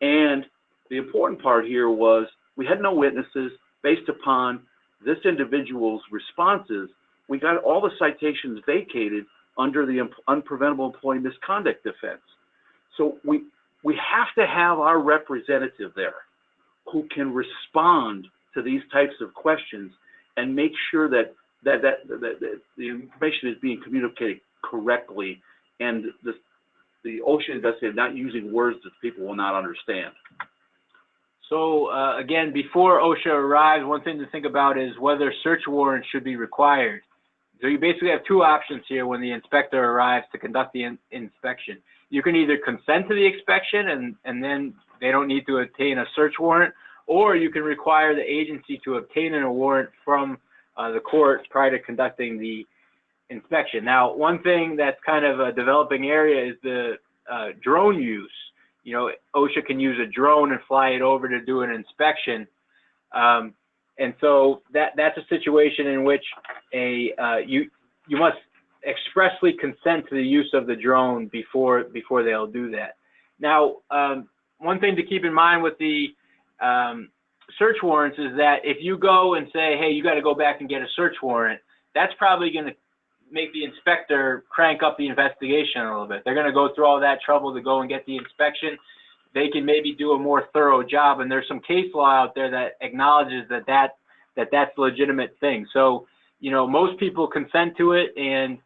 And the important part here was we had no witnesses. Based upon this individual's responses, we got all the citations vacated under the unpreventable employee misconduct defense. So we have to have our representative there who can respond to these types of questions and make sure that the information is being communicated correctly, and the OSHA investigator not using words that people will not understand. So again, before OSHA arrives, one thing to think about is whether search warrants should be required. So you basically have 2 options here when the inspector arrives to conduct the inspection. You can either consent to the inspection and then they don't need to obtain a search warrant, or you can require the agency to obtain a warrant from the court prior to conducting the inspection. Now, one thing that's kind of a developing area is the drone use. You know, OSHA can use a drone and fly it over to do an inspection. And so that's a situation in which you must expressly consent to the use of the drone before they'll do that. Now, one thing to keep in mind with the search warrants is that if you go and say, hey, you got to go back and get a search warrant, that's probably going to make the inspector crank up the investigation a little bit. They're going to go through all that trouble to go and get the inspection. They can maybe do a more thorough job, and there's some case law out there that acknowledges that's a legitimate thing. So, you know, most people consent to it, and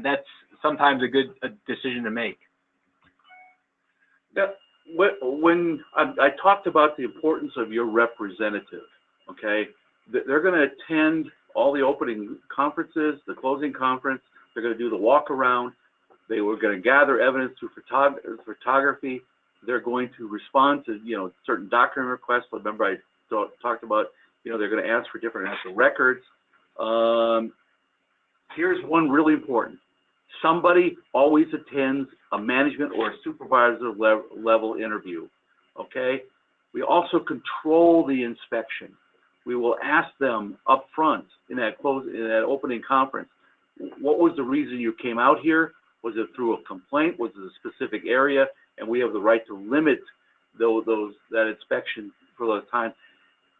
that's sometimes a good decision to make. When I talked about the importance of your representative, okay, they're going to attend all the opening conferences, the closing conference. They're going to do the walk around. They were going to gather evidence through photography. They're going to respond to, certain document requests. Remember I talked about, they're going to ask for different actual records. Here's one really important. Somebody always attends a management or a supervisor level interview, okay? We also control the inspection. We will ask them up front in that opening conference, what was the reason you came out here? Was it through a complaint? Was it a specific area? And we have the right to limit that inspection for those times.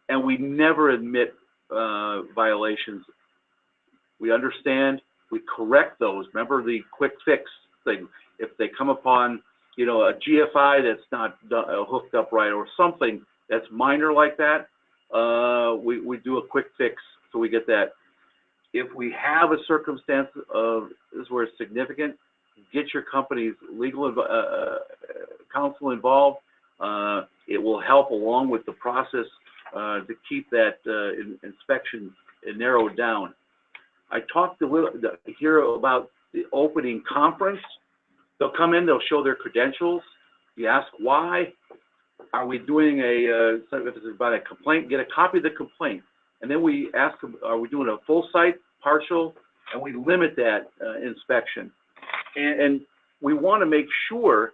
And we never admit violations. We understand, we correct those. Remember the quick fix thing. If they come upon, a GFI that's not hooked up right or something that's minor like that, we do a quick fix so we get that. If we have a circumstance of this where it's significant, get your company's legal counsel involved. It will help along with the process to keep that inspection narrowed down. I talked a little here about the opening conference. They'll come in, they'll show their credentials. You ask why. Are we doing if it's about a complaint, get a copy of the complaint. And then we ask them, are we doing a full site, partial, and we limit that inspection. And we want to make sure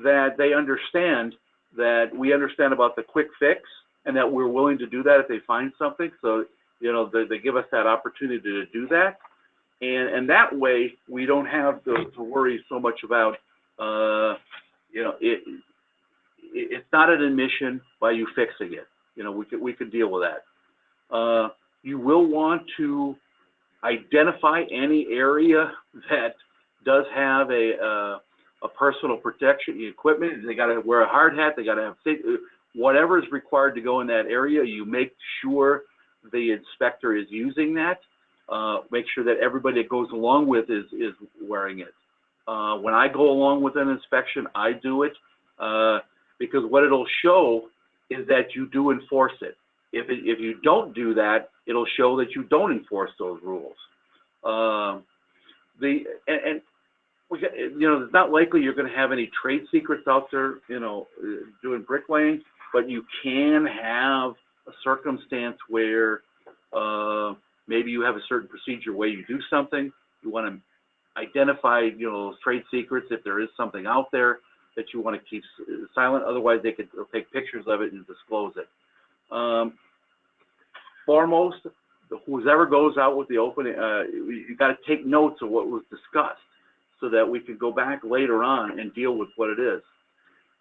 that they understand that we understand about the quick fix and that we're willing to do that if they find something. So, they give us that opportunity to do that. And that way, we don't have to worry so much about, it's not an admission by you fixing it. We can deal with that. You will want to identify any area that does have a personal protection equipment. They got to wear a hard hat. They got to have safety. Whatever is required to go in that area, you make sure the inspector is using that. Make sure that everybody that goes along with is wearing it. When I go along with an inspection, I do it because what it'll show is that you do enforce it. If you don't do that, it'll show that you don't enforce those rules. It's not likely you're going to have any trade secrets out there, doing bricklaying, but you can have a circumstance where maybe you have a certain procedure where you do something. You want to identify, those trade secrets if there is something out there that you want to keep silent. Otherwise, they'll take pictures of it and disclose it. Foremost, whoever goes out with the opening, you got to take notes of what was discussed so that we can go back later on and deal with what it is.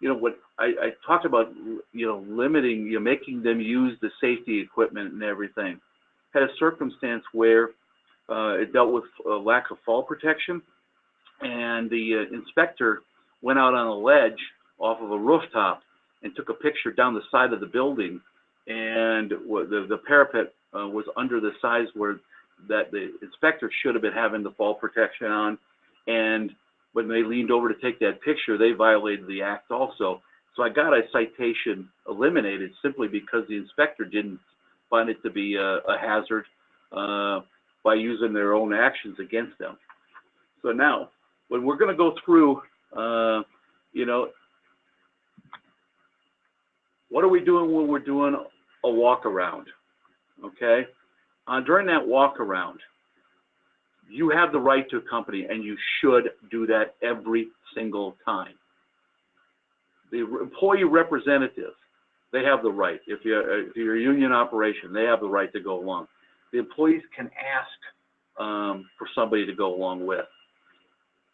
What I talked about, limiting, making them use the safety equipment and everything. Had a circumstance where it dealt with a lack of fall protection, and the inspector went out on a ledge off of a rooftop and took a picture down the side of the building, and the parapet was under the size where that the inspector should have been having the fall protection on, and when they leaned over to take that picture, they violated the act also. So I got a citation eliminated simply because the inspector didn't find it to be a hazard by using their own actions against them. So now, when we're going to go through, what are we doing when we're doing a walk around? Okay, during that walk around, you have the right to accompany, and you should do that every single time. The employee representative, they have the right. If you're a union operation, they have the right to go along. The employees can ask for somebody to go along with.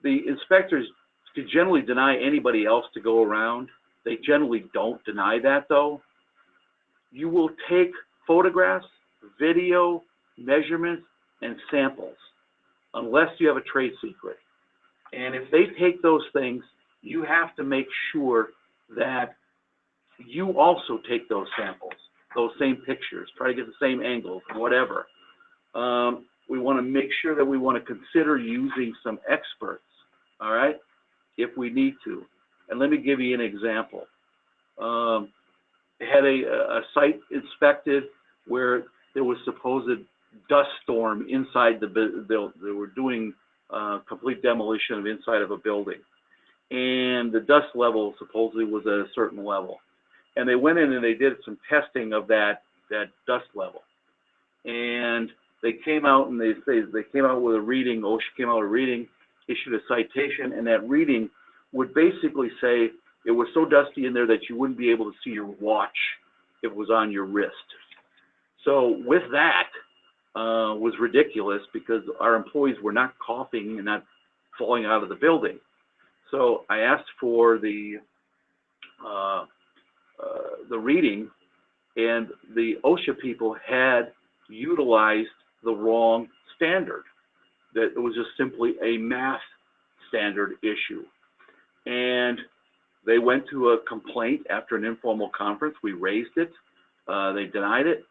The inspectors can generally deny anybody else to go around. They generally don't deny that, though. You will take photographs, video, measurements, and samples, unless you have a trade secret. And if they take those things, you have to make sure that you also take those samples, those same pictures, try to get the same angles, whatever. We want to make sure that we want to consider using some experts, all right, if we need to. And let me give you an example. They had a site inspected where there was supposed dust storm inside they were doing complete demolition of inside of a building. And the dust level supposedly was at a certain level. And they went in and they did some testing of that dust level. And they came out and they came out with a reading, OSHA came out with a reading, issued a citation, and that reading would basically say it was so dusty in there that you wouldn't be able to see your watch if it was on your wrist. So with that was ridiculous because our employees were not coughing and not falling out of the building. So I asked for the reading, and the OSHA people had utilized the wrong standard. That it was just simply a math standard issue. And they went to a complaint after an informal conference. We raised it. They denied it.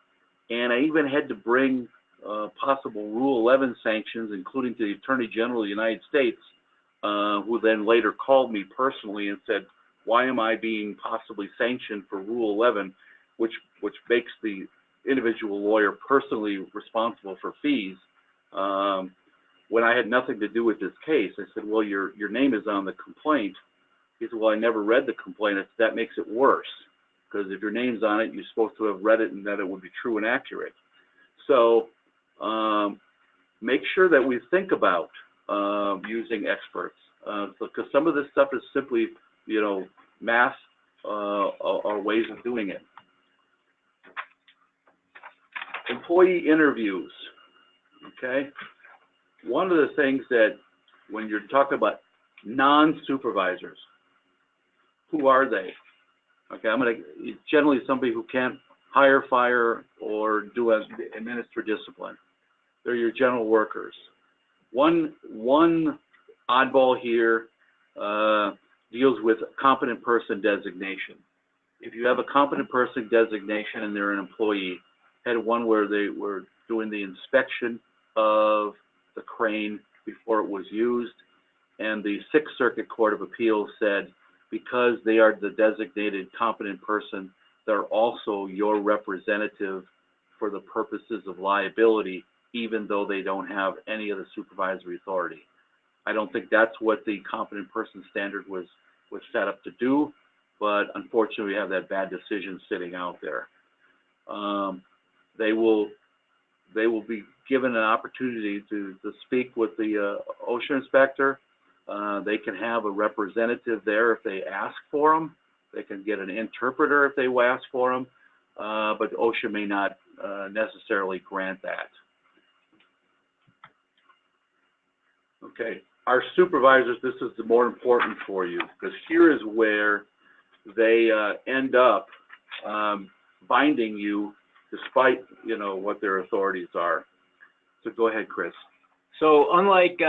And I even had to bring possible Rule 11 sanctions, including to the Attorney General of the United States, who then later called me personally and said, why am I being possibly sanctioned for Rule 11, which makes the individual lawyer personally responsible for fees, when I had nothing to do with this case. I said, well, your name is on the complaint. He said, well, I never read the complaint. I said, that makes it worse, because if your name's on it, you're supposed to have read it and that it would be true and accurate. So make sure that we think about using experts, because some of this stuff is simply, math or ways of doing it. Employee interviews, okay? One of the things that when you're talking about non-supervisors, who are they? Okay, it's generally somebody who can't hire, fire, or administer discipline. They're your general workers. One oddball here deals with competent person designation. If you have a competent person designation and they're an employee, had one where they were doing the inspection of the crane before it was used, and the Sixth Circuit Court of Appeals said because they are the designated competent person, they're also your representative for the purposes of liability, even though they don't have any of the supervisory authority. I don't think that's what the competent person standard was set up to do, but unfortunately we have that bad decision sitting out there. They will be given an opportunity to speak with the OSHA inspector. They can have a representative there if they ask for them. They can get an interpreter if they ask for them, but OSHA may not necessarily grant that. Okay, our supervisors, this is the more important for you, because here is where they end up binding you despite, what their authorities are. So go ahead, Chris. So unlike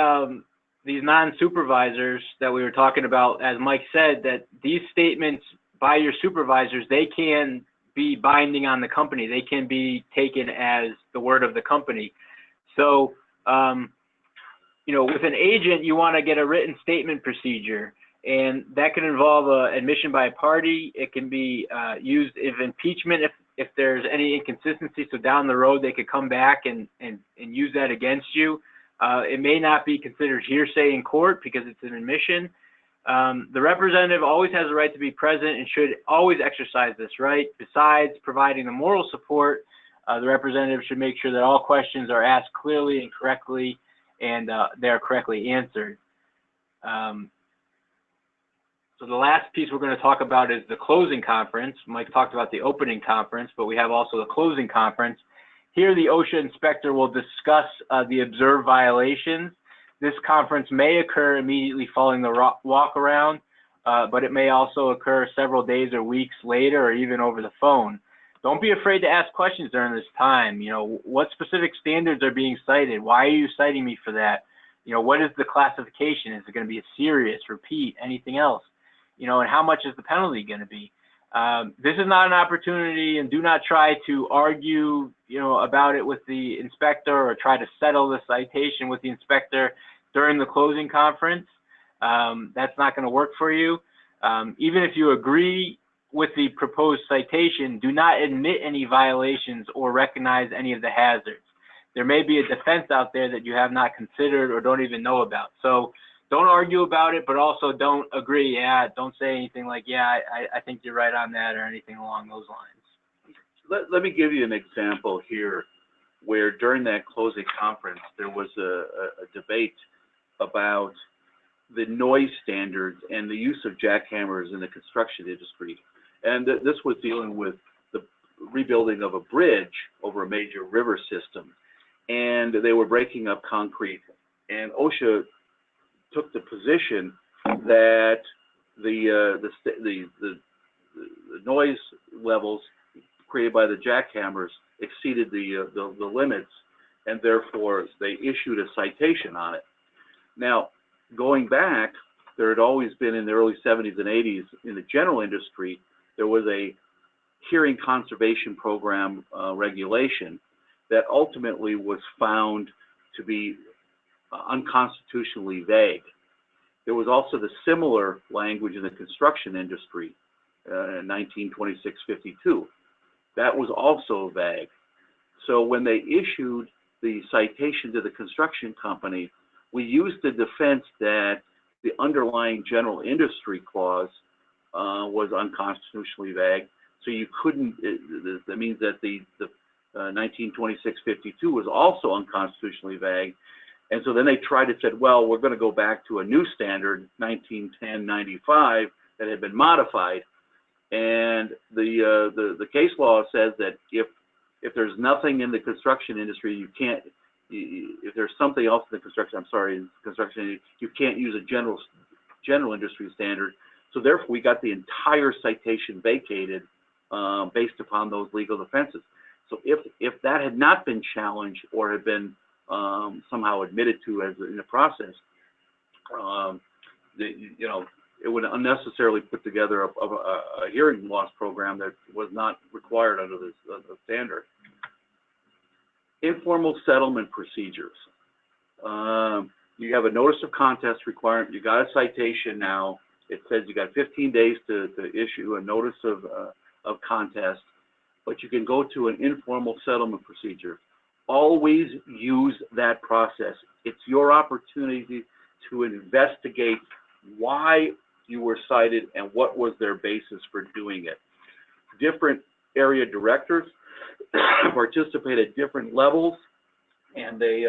these non-supervisors that we were talking about, as Mike said, that these statements by your supervisors, they can be binding on the company. They can be taken as the word of the company. So, with an agent, you want to get a written statement procedure, and that can involve admission by a party. It can be used if impeachment, if there's any inconsistency, so down the road they could come back and use that against you. It may not be considered hearsay in court because it's an admission. The representative always has the right to be present and should always exercise this right. Besides providing the moral support, the representative should make sure that all questions are asked clearly and correctly, and they are correctly answered. So the last piece we're going to talk about is the closing conference. Mike talked about the opening conference, but we have also the closing conference. Here, the OSHA inspector will discuss the observed violations. This conference may occur immediately following the walk around, but it may also occur several days or weeks later, or even over the phone. Don't be afraid to ask questions during this time. What specific standards are being cited? Why are you citing me for that? What is the classification? Is it going to be a serious, repeat, anything else? And how much is the penalty going to be? This is not an opportunity, and do not try to argue, about it with the inspector or try to settle the citation with the inspector during the closing conference. That's not going to work for you. Even if you agree with the proposed citation, do not admit any violations or recognize any of the hazards. there may be a defense out there that you have not considered or don't even know about. So don't argue about it, but also don't agree. Yeah, don't say anything like, yeah, I think you're right on that or anything along those lines. Let me give you an example here where during that closing conference, there was a debate about the noise standards and the use of jackhammers in the construction industry. And this was dealing with the rebuilding of a bridge over a major river system. And they were breaking up concrete. And OSHA took the position that the noise levels created by the jackhammers exceeded the limits, and therefore they issued a citation on it. Now, going back, there had always been in the early 70s and 80s in the general industry, there was a hearing conservation program regulation that ultimately was found to be unconstitutionally vague. There was also the similar language in the construction industry in 1926-52. That was also vague. So when they issued the citation to the construction company, we used the defense that the underlying general industry clause was unconstitutionally vague. So you couldn't, that means that the 1926-52 was also unconstitutionally vague. And so then they tried and said, well, we're going to go back to a new standard, 1910-95, that had been modified. And the case law says that if there's nothing in the construction industry, you can't, if there's something else in the construction, you can't use a general industry standard. So therefore, we got the entire citation vacated based upon those legal defenses. So if that had not been challenged or had been somehow admitted to as in the process, it would unnecessarily put together a hearing loss program that was not required under the standard. Informal settlement procedures. You have a notice of contest requirement. You got a citation now. It says you got 15 days to issue a notice of contest, but you can go to an informal settlement procedure. Always use that process. It's your opportunity to investigate why you were cited and what was their basis for doing it. Different area directors participate at different levels, and they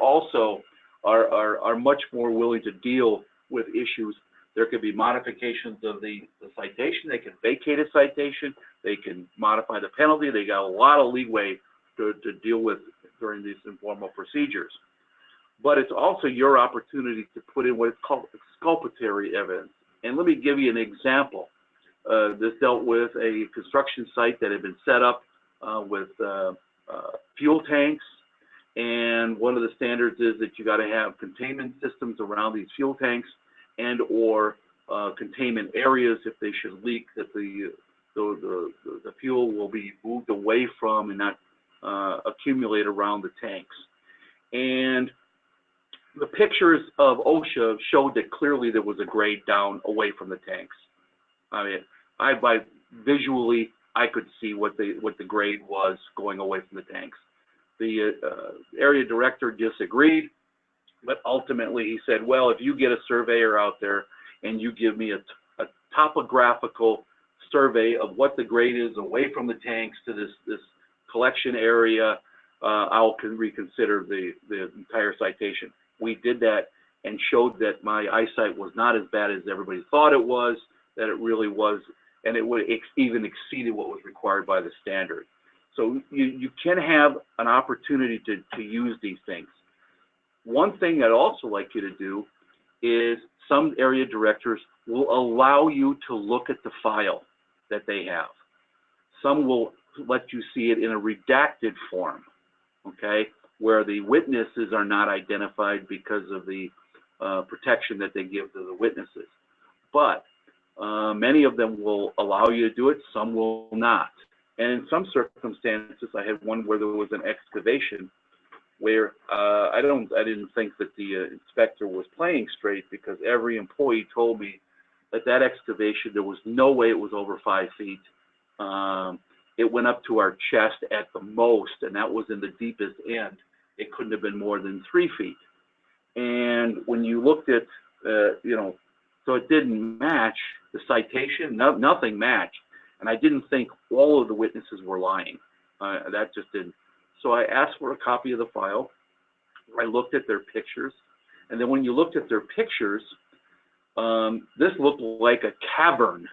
also are much more willing to deal with issues. There could be modifications of the citation. They can vacate a citation. They can modify the penalty. They got a lot of leeway to deal with during these informal procedures. But it's also your opportunity to put in what's called exculpatory evidence. And let me give you an example. This dealt with a construction site that had been set up with fuel tanks. And one of the standards is that you got to have containment systems around these fuel tanks and or containment areas if they should leak, that the fuel will be moved away from and not accumulate around the tanks. And the pictures of OSHA showed that clearly there was a grade down away from the tanks. I mean, visually, I could see what the grade was going away from the tanks. The area director disagreed, but ultimately he said, well, if you get a surveyor out there and you give me a topographical survey of what the grade is away from the tanks to this collection area, I'll reconsider the entire citation. We did that and showed that my eyesight was not as bad as everybody thought it was, that it really was, and it would even exceeded what was required by the standard. So you can have an opportunity to use these things. One thing I'd also like you to do is some area directors will allow you to look at the file that they have. Some will let you see it in a redacted form, okay, where the witnesses are not identified because of the protection that they give to the witnesses. But many of them will allow you to do it, some will not. And in some circumstances, I had one where there was an excavation where I didn't think that the inspector was playing straight, because every employee told me that excavation, there was no way it was over 5 feet. it went up to our chest at the most, and that was in the deepest end. It couldn't have been more than 3 feet. And when you looked at, so it didn't match the citation, nothing matched. And I didn't think all of the witnesses were lying. That just didn't. So I asked for a copy of the file. I looked at their pictures. And then when you looked at their pictures, this looked like a cavern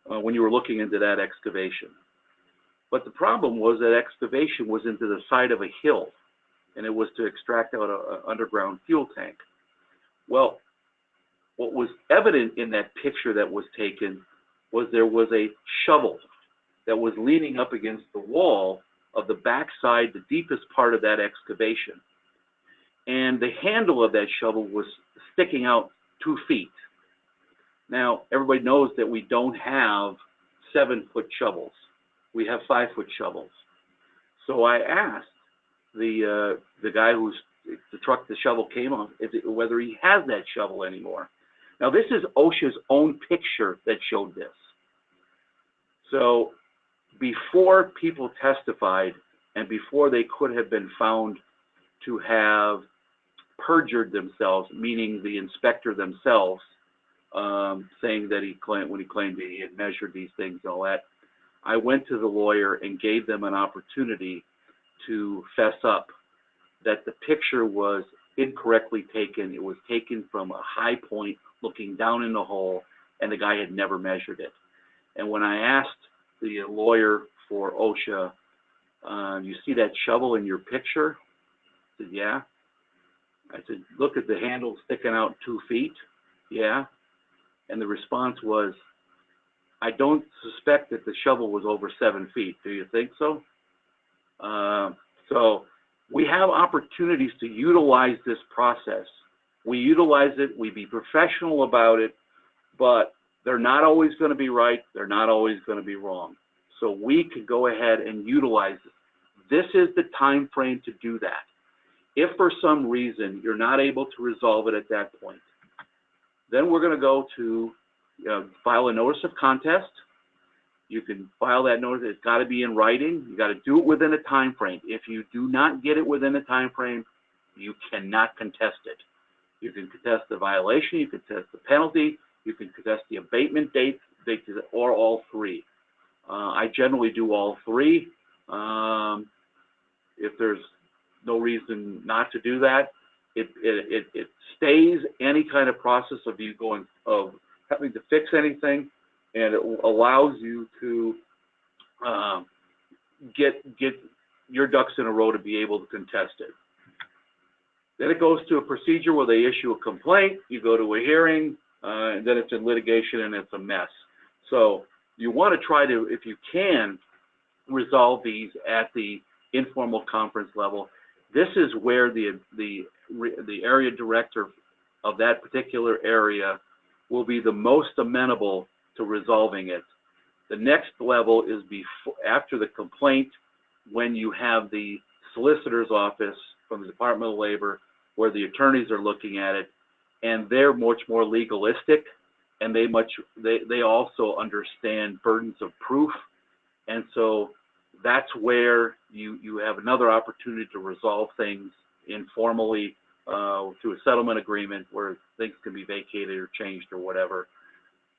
when you were looking into that excavation. But the problem was that excavation was into the side of a hill, and it was to extract out an underground fuel tank. Well, what was evident in that picture that was taken was there was a shovel that was leaning up against the wall of the backside, the deepest part of that excavation. And the handle of that shovel was sticking out 2 feet. Now, everybody knows that we don't have 7-foot shovels. We have 5-foot shovels. So I asked the guy who's the truck the shovel came on, whether he has that shovel anymore. Now, this is OSHA's own picture that showed this. So before people testified and before they could have been found to have perjured themselves, meaning the inspector themselves, saying that when he claimed that he had measured these things and all that, I went to the lawyer and gave them an opportunity to fess up that the picture was incorrectly taken. It was taken from a high point looking down in the hole, and the guy had never measured it. And when I asked the lawyer for OSHA, you see that shovel in your picture? I said, yeah. I said, look at the handle sticking out 2 feet. Yeah. And the response was, I don't suspect that the shovel was over 7 feet. Do you think so? So we have opportunities to utilize this process. We utilize it, we be professional about it, but they're not always going to be right. They're not always going to be wrong. So we could go ahead and utilize it. This is the time frame to do that. If for some reason you're not able to resolve it at that point, then we're going to go to file a notice of contest. You can file that notice. It's got to be in writing. You got to do it within a time frame. If you do not get it within a time frame, you cannot contest it. You can contest the violation. You can contest the penalty. You can contest the abatement date, or all three. I generally do all three. If there's no reason not to do that, it stays any kind of process of you having to fix anything, and it allows you to get your ducks in a row to be able to contest it. Then it goes to a procedure where they issue a complaint, you go to a hearing, and then it's in litigation and it's a mess. So you want to try to, if you can, resolve these at the informal conference level. This is where the area director of that particular area will be the most amenable to resolving it. The next level is after the complaint, when you have the solicitor's office from the Department of Labor, where the attorneys are looking at it, and they're much more legalistic, and they also understand burdens of proof, and so that's where you have another opportunity to resolve things informally through a settlement agreement where things can be vacated or changed or whatever.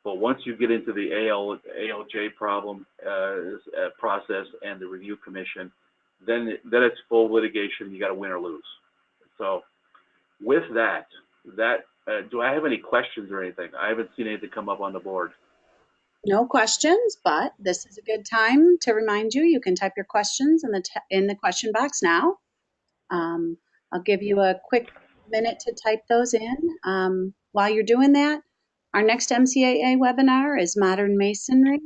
But once you get into the ALJ process and the review commission, then it's full litigation. You got to win or lose. So with that, do I have any questions or anything? I haven't seen anything come up on the board. No questions, but this is a good time to remind you, you can type your questions in the question box now. I'll give you a quick minute to type those in. While you're doing that, our next MCAA webinar is Modern Masonry,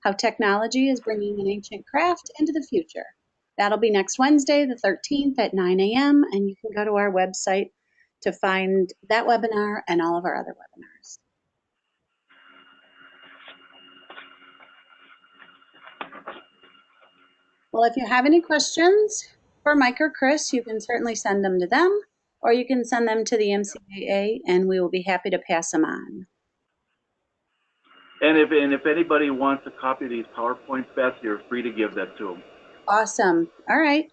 How Technology is Bringing an Ancient Craft into the Future. That'll be next Wednesday, the 13th at 9 a.m., and you can go to our website to find that webinar and all of our other webinars. Well, if you have any questions for Mike or Chris, you can certainly send them to them, or you can send them to the MCAA, and we will be happy to pass them on. And if anybody wants a copy of these PowerPoints, Beth, you're free to give that to them. Awesome. All right.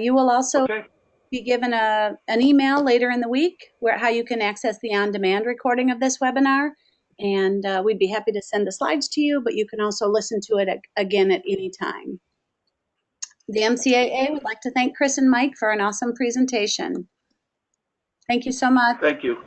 You will also Okay. be given an email later in the week where how you can access the on-demand recording of this webinar. And we'd be happy to send the slides to you, but you can also listen to it again at any time. The MCAA would like to thank Chris and Mike for an awesome presentation. Thank you so much. Thank you.